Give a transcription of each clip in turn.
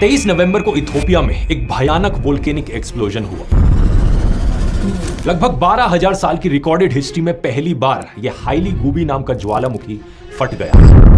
23 नवंबर को इथियोपिया में एक भयानक वोल्केनिक एक्सप्लोजन हुआ। लगभग 12,000 साल की रिकॉर्डेड हिस्ट्री में पहली बार यह हाईली गूबी नाम का ज्वालामुखी फट गया।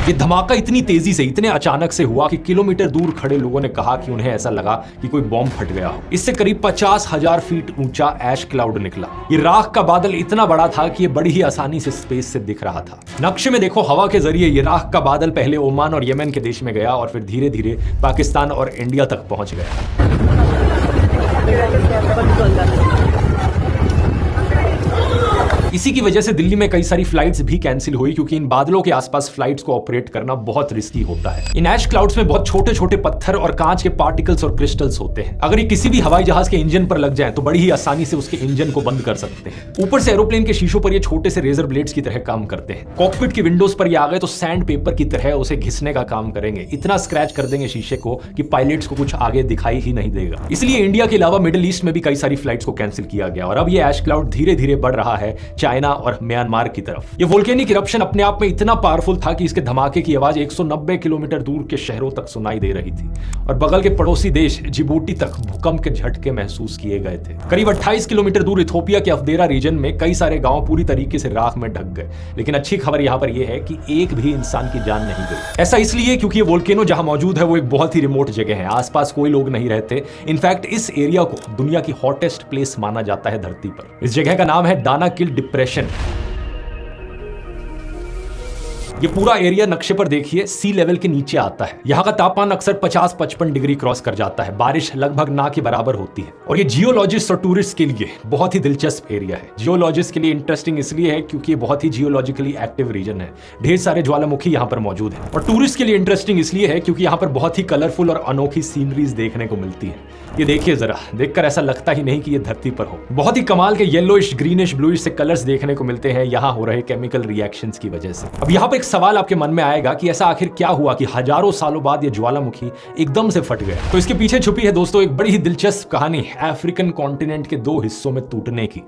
ये धमाका इतनी तेजी से, इतने अचानक से हुआ कि किलोमीटर दूर खड़े लोगों ने कहा कि उन्हें ऐसा लगा कि कोई बॉम्ब फट गया हो। इससे करीब 50,000 फीट ऊंचा ऐश क्लाउड निकला। ये राख का बादल इतना बड़ा था कि ये बड़ी ही आसानी से स्पेस से दिख रहा था। नक्शे में देखो, हवा के जरिए ये राख का बादल पहले ओमान और यमन के देश में गया और फिर धीरे धीरे पाकिस्तान और इंडिया तक पहुंच गया। इसी की वजह से दिल्ली में कई सारी फ्लाइट्स भी कैंसिल हुई, क्योंकि इन बादलों के आसपास फ्लाइट्स को ऑपरेट करना बहुत रिस्की होता है। इन ऐश क्लाउड्स में बहुत छोटे छोटे पत्थर और कांच के पार्टिकल्स और क्रिस्टल्स होते हैं। अगर ये किसी भी हवाई जहाज के इंजन पर लग जाए तो बड़ी ही आसानी से उसके इंजन को बंद कर सकते हैं। ऊपर से एरोप्लेन के शीशों पर ये छोटे से रेजर ब्लेड्स की तरह काम करते हैं। कॉकपिट की विंडोज पर ये आ गए तो सैंड पेपर की तरह उसे घिसने का काम करेंगे। इतना स्क्रैच कर देंगे शीशे को कि पायलट्स को कुछ आगे दिखाई ही नहीं देगा। इसलिए इंडिया के अलावा मिडिल ईस्ट में भी कई सारी फ्लाइट्स को कैंसिल किया गया और अब ये ऐश क्लाउड धीरे धीरे बढ़ रहा है चाइना और म्यांमार की तरफ। ये वोल्केनिक इरप्शन अपने आप में इतना पावरफुल था कि इसके धमाके की आवाज 190 किलोमीटर दूर के शहरों तक सुनाई दे रही थी और बगल के पड़ोसी देश जिबूटी तक भूकंप के झटके महसूस किए गए थे। करीब 28 किलोमीटर दूर इथियोपिया के अफदेरा रीजन में कई सारे गांव पूरी तरीके से राख में ढक गए। लेकिन अच्छी खबर यहां पर यह है कि एक भी इंसान की जान नहीं गई। ऐसा इसलिए क्योंकि ये वोल्केनो जहां मौजूद है वो एक बहुत ही रिमोट जगह है। आसपास कोई लोग नहीं रहते। इनफैक्ट इस एरिया को दुनिया की हॉटेस्ट प्लेस माना जाता है धरती पर। इस जगह का नाम है दानाकिल डिप्रेशन। ये पूरा एरिया नक्शे पर देखिए सी लेवल के नीचे आता है। यहाँ का तापमान अक्सर 50-55 डिग्री क्रॉस कर जाता है। बारिश लगभग ना के बराबर होती है और ये जियोलॉजिस्ट और टूरिस्ट के लिए बहुत ही दिलचस्प एरिया है। जियोलॉजिस्ट के लिए इंटरेस्टिंग इसलिए है क्योंकि ये बहुत ही जियोलॉजिकली एक्टिव रीजन है। ढेर सारे ज्वालामुखी यहाँ पर मौजूद है। और टूरिस्ट के लिए इंटरेस्टिंग इसलिए है क्योंकि यहाँ पर बहुत ही कलरफुल और अनोखी सीनरीज देखने को मिलती है। ये देखिए जरा, देखकर ऐसा लगता ही नहीं कि ये धरती पर हो। बहुत ही कमाल के येलोइश, ग्रीनिश, ब्लूइश से कलर्स देखने को मिलते हैं यहाँ हो रहे केमिकल रिएक्शंस की वजह से। अब यहाँ पर एक सवाल आपके मन में आएगा कि ऐसा आखिर क्या हुआ कि हजारों सालों बाद ये ज्वालामुखी एकदम से फट गया। तो इसके पीछे छुपी है दोस्तों एक बड़ी ही दिलचस्प कहानी अफ्रीकन कॉन्टिनेंट के दो हिस्सों में टूटने की।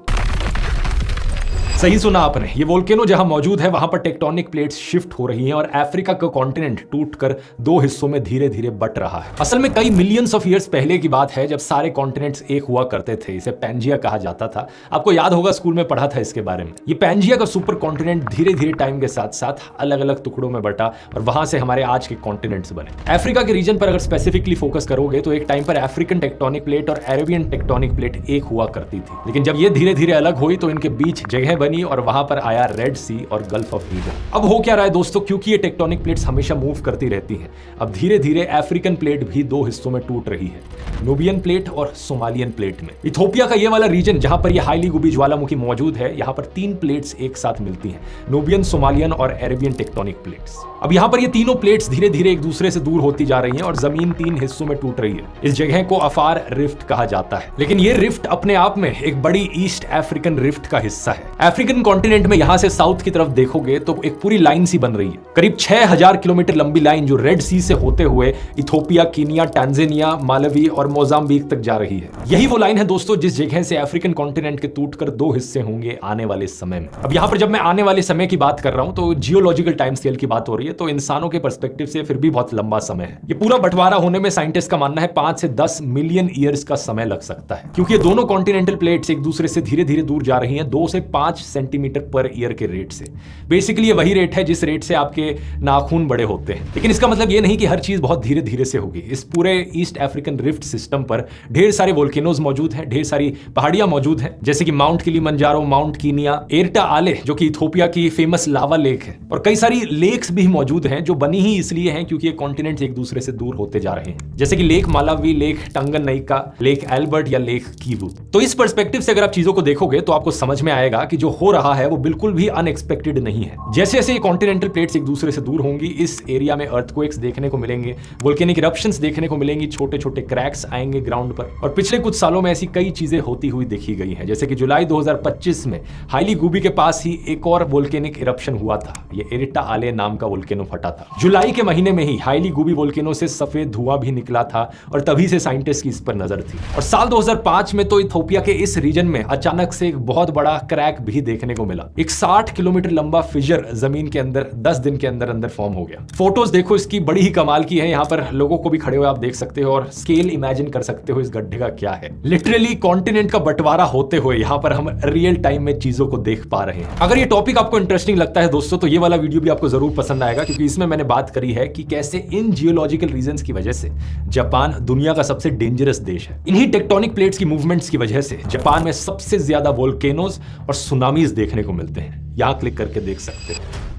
सही सुना आपने, ये वोल्केनो जहां मौजूद है वहां पर टेक्टोनिक प्लेट्स शिफ्ट हो रही हैं और अफ्रीका का कॉन्टिनेंट टूटकर दो हिस्सों में धीरे धीरे बट रहा है। असल में कई मिलियंस ऑफ ईयर्स पहले की बात है जब सारे कॉन्टिनेंट्स एक हुआ करते थे। इसे पैंजिया कहा जाता था। आपको याद होगा, स्कूल में पढ़ा था इसके बारे में। ये पैंजिया का सुपर कॉन्टिनेंट धीरे धीरे टाइम के साथ साथ अलग अलग टुकड़ों में बटा और वहां से हमारे आज के कॉन्टिनेंट्स बने। अफ्रीका के रीजन पर अगर स्पेसिफिकली फोकस करोगे तो एक टाइम पर अफ्रीकन टेक्टोनिक प्लेट और अरेबियन टेक्टोनिक प्लेट एक हुआ करती थी। लेकिन जब ये धीरे धीरे अलग हुई तो इनके बीच जगह बनी और वहां पर आया रेड सी और गल्फ ऑफ रीजन। अब हो क्या रहा है दोस्तों, क्योंकि ये टेक्टोनिक प्लेट्स हमेशा मूव करती रहती हैं, अब धीरे धीरे अफ्रीकन प्लेट भी दो हिस्सों में टूट रही है, नूबियन प्लेट और सोमालियन प्लेट में। इथियोपिया का ये वाला रीजन जहां पर ये हाईली गुबी ज्वालामुखी मौजूद है, यहां पर तीन प्लेट्स एक साथ मिलती हैं, नूबियन, सोमालियन और अरेबियन टेक्टोनिक प्लेट्स। अब यहां पर ये तीनों प्लेट्स धीरे धीरे एक दूसरे से दूर होती जा रही हैं और जमीन तीन हिस्सों में टूट रही है। इस जगह को अफार रिफ्ट कहा जाता है। लेकिन ये रिफ्ट अपने आप में एक बड़ी ईस्ट अफ्रीकन रिफ्ट का हिस्सा है। अफ्रीकन कॉन्टिनेंट में यहां से साउथ की तरफ देखोगे तो एक पूरी लाइन सी बन रही है, करीब 6000 किलोमीटर लंबी लाइन जो रेड सी से होते हुए इथियोपिया, कीनिया, टांजानिया, मालवी और मोजाम्बिक तक जा रही है। यही वो लाइन है दोस्तों जिस जगह से अफ्रीकन कॉन्टिनेंट के टूटकर दो हिस्से होंगे आने वाले समय में। अब यहां पर जब मैं आने वाले समय की बात कर रहा हूं तो जियोलॉजिकल टाइम स्केल की बात हो रही है, तो इंसानों के पर्सपेक्टिव से फिर भी बहुत लंबा समय है। ये पूरा बंटवारा होने में साइंटिस्ट का मानना है 5 से 10 मिलियन ईयर्स का समय लग सकता है, क्योंकि ये दोनों कॉन्टिनेंटल प्लेट्स एक दूसरे से धीरे धीरे दूर जा रही हैं 2 से 5 सेंटीमीटर पर ईयर के रेट से। बेसिकली ये वही रेट है जिस रेट से आपके नाखून बड़े होते हैं। लेकिन इसका मतलब ये नहीं कि हर चीज बहुत धीरे धीरे से होगी। इस पूरे ईस्ट अफ्रीकन रिफ्ट सिस्टम पर ढेर सारे वोल्केनोज मौजूद हैं, ढेर सारी पहाड़ियां मौजूद हैं, जैसे कि mount Kilimanjaro, mount Kenya, Erta आले जो कि इथियोपिया की फेमस लावा लेक है, और कई सारी लेक्स भी मौजूद हैं जो बनी ही इसलिए हैं क्योंकि ये कॉन्टिनेंट्स एक दूसरे से दूर होते जा रहे हैं, जैसे कि Lake Malawi, Lake Tanganyika, Lake Albert या लेक कीवू। तो इस पर्सपेक्टिव से अगर आप चीजों को देखोगे तो आपको समझ में आएगा कि जो हो रहा है वो बिल्कुल भी अनएक्सपेक्टेड नहीं है। जैसे जैसे ये कॉन्टिनेंटल प्लेट्स एक दूसरे से दूर होंगी, इस एरिया में अर्थक्वेक्स देखने को मिलेंगे, वोल्केनिक इरप्शंस देखने को मिलेंगी, छोटे छोटे क्रैक्स आएंगे ग्राउंड पर। और पिछले कुछ सालों में ऐसी कई चीजें होती हुई देखी गई हैं, जैसे कि जुलाई 2025 में हाईली गुबी के पास ही एक और वोल्केनिक इरप्शन हुआ था। ये एर्टा आले नाम का वोल्केनो फटा था। जुलाई के महीने में ही हाईली गुबी वोल्केनो से सफेद धुआं भी निकला था और तभी से साइंटिस्ट की इस पर नजर थी। और साल 2005 में तो इथियोपिया के इस रीजन में अचानक से एक बहुत बड़ा क्रैक भी देखने को मिला। एक 60 किलोमीटर लंबा फिजर जमीन के अंदर 10 दिन के अंदर अंदर फॉर्म हो गया। फोटोज देखो इसकी बड़ी ही कमाल की है। यहाँ पर लोगों को भी खड़े हुए आप देख सकते हो और स्केल इमेजिन कर सकते हो इस गड्ढे का क्या है। लिटरली कॉन्टिनेंट का बंटवारा होते हुए यहाँ पर हम रियल टाइम में चीजों को देख पा रहे हैं। अगर ये टॉपिक आपको इंटरेस्टिंग लगता है दोस्तों तो ये वाला वीडियो भी आपको जरूर पसंद आएगा, क्योंकि इसमें मैंने बात करी है कि कैसे इन जियोलॉजिकल रीजंस की वजह से जापान दुनिया का सबसे डेंजरस देश है। इन्हीं टेक्टोनिक प्लेट्स की मूवमेंट्स की वजह से जापान में सबसे ज्यादा वोल्केनोज और सुनामीज देखने को मिलते हैं। यहां क्लिक करके देख सकते हैं।